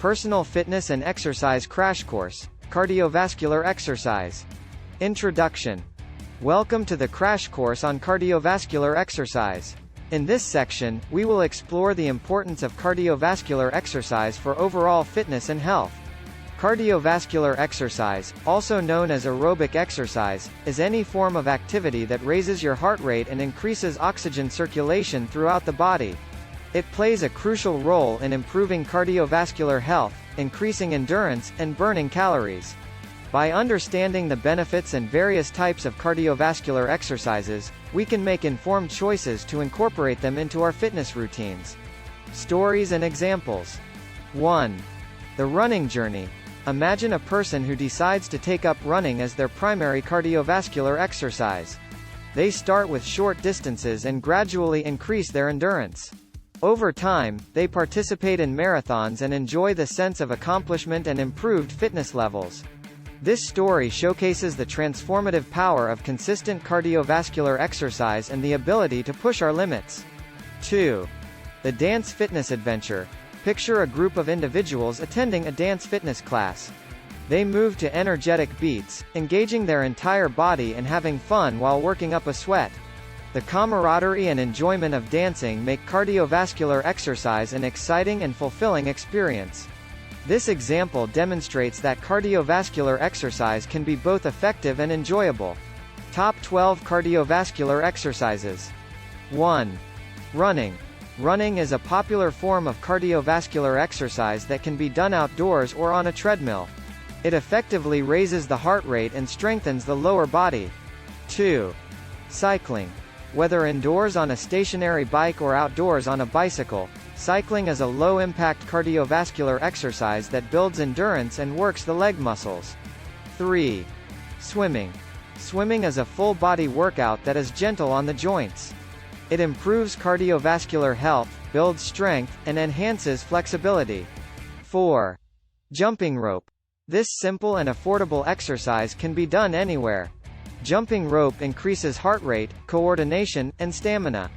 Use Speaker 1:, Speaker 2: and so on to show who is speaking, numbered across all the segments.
Speaker 1: Personal Fitness and Exercise Crash Course, Cardiovascular Exercise. Introduction. Welcome to the crash course on cardiovascular exercise. In this section, we will explore the importance of cardiovascular exercise for overall fitness and health. Cardiovascular exercise, also known as aerobic exercise, is any form of activity that raises your heart rate and increases oxygen circulation throughout the body. It plays a crucial role in improving cardiovascular health, increasing endurance, and burning calories. By understanding the benefits and various types of cardiovascular exercises, we can make informed choices to incorporate them into our fitness routines. Stories and examples. 1. The running journey. Imagine a person who decides to take up running as their primary cardiovascular exercise. They start with short distances and gradually increase their endurance. Over time, they participate in marathons and enjoy the sense of accomplishment and improved fitness levels. This story showcases the transformative power of consistent cardiovascular exercise and the ability to push our limits. 2. The dance fitness adventure. Picture a group of individuals attending a dance fitness class. They move to energetic beats, engaging their entire body and having fun while working up a sweat. The camaraderie and enjoyment of dancing make cardiovascular exercise an exciting and fulfilling experience. This example demonstrates that cardiovascular exercise can be both effective and enjoyable. Top 12 cardiovascular exercises. 1. Running. Running is a popular form of cardiovascular exercise that can be done outdoors or on a treadmill. It effectively raises the heart rate and strengthens the lower body. 2. Cycling. Whether indoors on a stationary bike or outdoors on a bicycle, cycling is a low-impact cardiovascular exercise that builds endurance and works the leg muscles. 3. Swimming. Swimming is a full-body workout that is gentle on the joints. It improves cardiovascular health, builds strength, and enhances flexibility. 4. Jumping rope. This simple and affordable exercise can be done anywhere. Jumping rope increases heart rate, coordination, and stamina.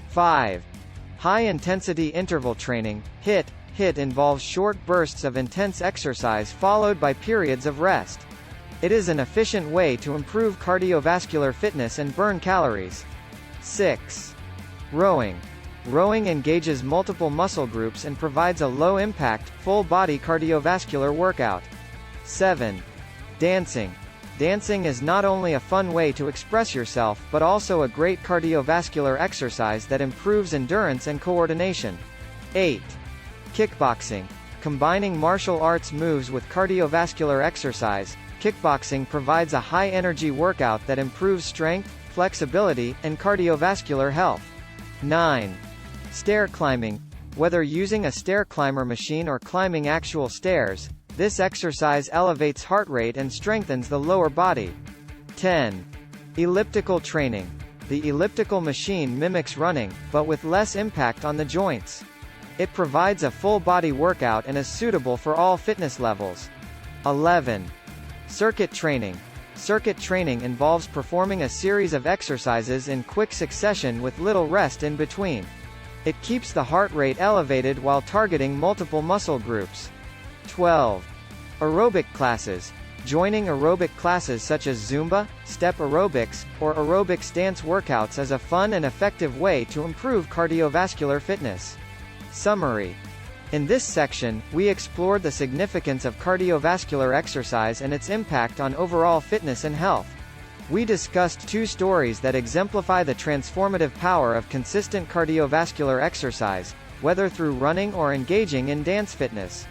Speaker 1: 5. High-intensity interval training, HIIT. HIIT involves short bursts of intense exercise followed by periods of rest. It is an efficient way to improve cardiovascular fitness and burn calories. 6. Rowing. Rowing engages multiple muscle groups and provides a low-impact, full-body cardiovascular workout. 7. Dancing. Dancing is not only a fun way to express yourself but also a great cardiovascular exercise that improves endurance and coordination. 8. Kickboxing. Combining martial arts moves with cardiovascular exercise, kickboxing provides a high-energy workout that improves strength, flexibility, and cardiovascular health. 9. Stair climbing. Whether using a stair climber machine or climbing actual stairs, this exercise elevates heart rate and strengthens the lower body. 10. Elliptical training. The elliptical machine mimics running, but with less impact on the joints. It provides a full-body workout and is suitable for all fitness levels. 11. Circuit training. Circuit training involves performing a series of exercises in quick succession with little rest in between. It keeps the heart rate elevated while targeting multiple muscle groups. 12. Aerobic classes. Joining aerobic classes such as Zumba, step aerobics, or aerobics dance workouts is a fun and effective way to improve cardiovascular fitness. Summary. In this section, we explored the significance of cardiovascular exercise and its impact on overall fitness and health. We discussed 2 stories that exemplify the transformative power of consistent cardiovascular exercise, whether through running or engaging in dance fitness.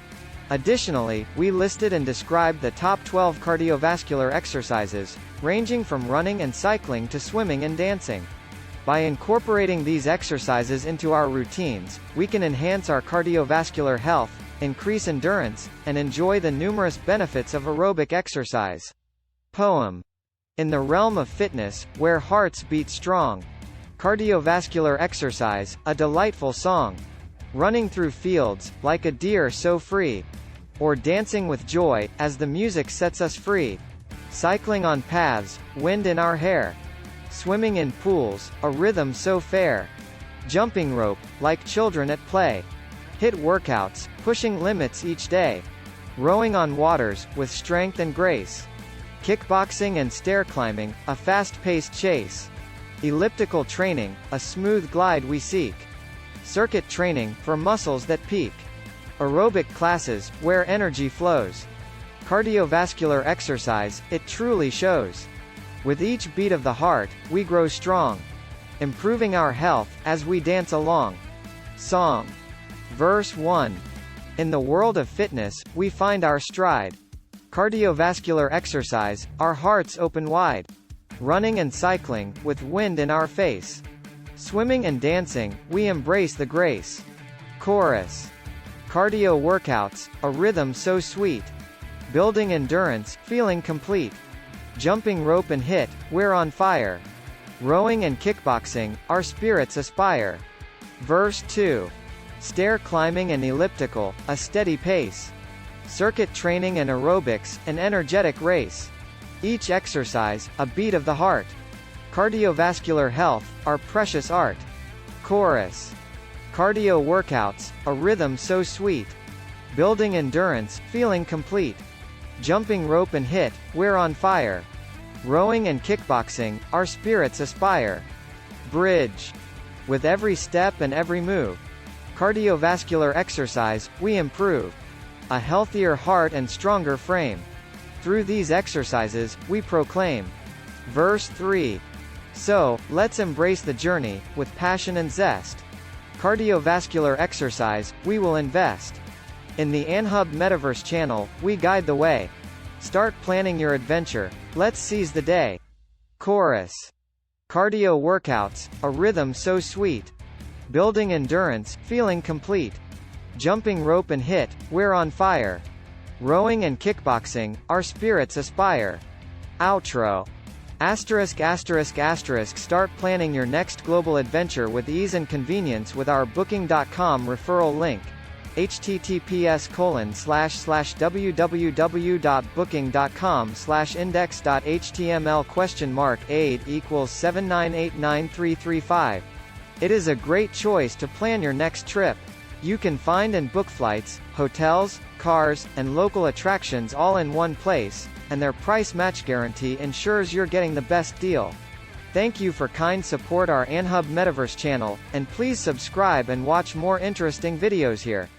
Speaker 1: Additionally, we listed and described the top 12 cardiovascular exercises, ranging from running and cycling to swimming and dancing. By incorporating these exercises into our routines, we can enhance our cardiovascular health, increase endurance, and enjoy the numerous benefits of aerobic exercise. Poem. In the realm of fitness, where hearts beat strong. Cardiovascular exercise, a delightful song. Running through fields, like a deer so free. Or dancing with joy, as the music sets us free. Cycling on paths, wind in our hair. Swimming in pools, a rhythm so fair. Jumping rope, like children at play. HIIT workouts, pushing limits each day. Rowing on waters, with strength and grace. Kickboxing and stair climbing, a fast-paced chase. Elliptical training, a smooth glide we seek. Circuit training, for muscles that peak. Aerobic classes, where energy flows. Cardiovascular exercise, it truly shows. With each beat of the heart, we grow strong. Improving our health, as we dance along. Song. Verse 1. In the world of fitness, we find our stride. Cardiovascular exercise, our hearts open wide. Running and cycling, with wind in our face. Swimming and dancing, we embrace the grace. Chorus. Cardio workouts, a rhythm so sweet. Building endurance, feeling complete. Jumping rope and HIIT, we're on fire. Rowing and kickboxing, our spirits aspire. Verse 2. Stair climbing and elliptical, a steady pace. Circuit training and aerobics, an energetic race. Each exercise, a beat of the heart. Cardiovascular health, our precious art. Chorus. Cardio workouts, a rhythm so sweet. Building endurance, feeling complete. Jumping rope and HIIT, we're on fire. Rowing and kickboxing, our spirits aspire. Bridge. With every step and every move. Cardiovascular exercise, we improve. A healthier heart and stronger frame. Through these exercises, we proclaim. Verse 3. So, let's embrace the journey, with passion and zest. Cardiovascular exercise, we will invest. In the ANHUB Metaverse channel, we guide the way. Start planning your adventure, let's seize the day. Chorus. Cardio workouts, a rhythm so sweet. Building endurance, feeling complete. Jumping rope and HIIT, we're on fire. Rowing and kickboxing, our spirits aspire. Outro. Start planning your next global adventure with ease and convenience with our Booking.com referral link. https://www.booking.com/index.html $aid equals 79893335. It is a great choice to plan your next trip. You can find and book flights, hotels, cars, and local attractions all in one place, and their price match guarantee ensures you're getting the best deal. Thank you for kind support our ANHUB Metaverse channel, and please subscribe and watch more interesting videos here.